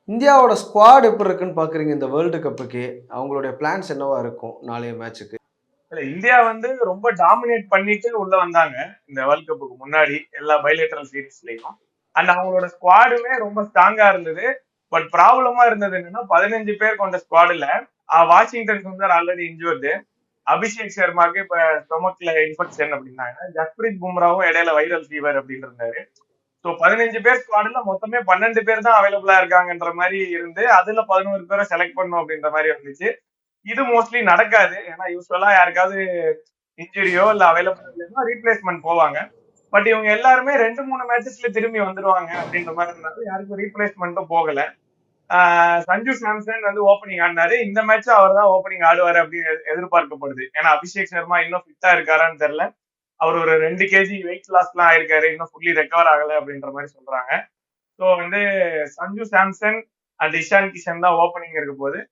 இந்தியாவோட ஸ்குவாட் எப்படி இருக்குன்னு பார்க்குறீங்க இந்த வேர்ல்டு கப்புக்கு? அவங்களுடைய பிளான்ஸ் என்னவா இருக்கும் நாளைய மேட்ச்சுக்கு? இல்ல இந்தியா வந்து ரொம்ப டாமினேட் பண்ணிட்டு உள்ள வந்தாங்க இந்த வேர்ல்ட் கப்புக்கு முன்னாடி எல்லா பைலேட்டரல் சீரீஸ்லயும். அண்ட் அவங்களோட ஸ்குவாடுமே ரொம்ப ஸ்ட்ராங்கா இருந்தது. பட் ப்ராப்ளமா இருந்தது என்னன்னா 15 பேர் கொண்ட ஸ்குவாடுல வாஷிங்டன் சுந்தர் ஆல்ரெடி இன்ஜூர்டு. அபிஷேக் சர்மாக்கு இப்ப ஸ்டொமக்ல இன்ஃபெக்ஷன் அப்படின்னாங்க. ஜஸ்பிரீத் பும்ராவும் இடையில வைரல் ஃபீவர் அப்படின்னு இருந்தாரு. ஸோ 15 பேர் ஸ்குவாடுல மொத்தமே 12 பேர் தான் அவைலபிளா இருக்காங்கன்ற மாதிரி இருந்து அதுல 11 பேரை செலக்ட் பண்ணும் அப்படின்ற மாதிரி இருந்துச்சு. இது மோஸ்ட்லி நடக்காது. ஏன்னா யூஸ்வலா யாருக்காவது இன்ஜுரியோ இல்ல அவைலபிள் இல்லைன்னா ரீப்ளேஸ்மெண்ட் போவாங்க. பட் இவங்க எல்லாருமே 2-3 மேட்சஸ்ல திரும்பி வந்துருவாங்க அப்படின்ற மாதிரி இருந்தாலும் யாருக்கும் ரீப்ளேஸ்மெண்ட்டும் போகல. சஞ்சு சாம்சன் வந்து ஓப்பனிங் ஆடினாரு. இந்த மேட்ச் அவர் தான் ஓப்பனிங் ஆடுவாரு அப்படின்னு எதிர்பார்க்கப்படுது. ஏன்னா அபிஷேக் சர்மா இன்னும் ஃபிட்டா இருக்காரான்னு தெரியல. அவர் ஒரு 2 கேஜி வெயிட் லாஸ் எல்லாம் ஆயிருக்காரு. இன்னும் ஃபுல்லி ரெக்கவர் ஆகல அப்படின்ற மாதிரி சொல்றாங்க. ஸோ வந்து சஞ்சு சாம்சன் அண்ட் இஷான் கிஷன் தான் ஓப்பனிங் இருக்க போது.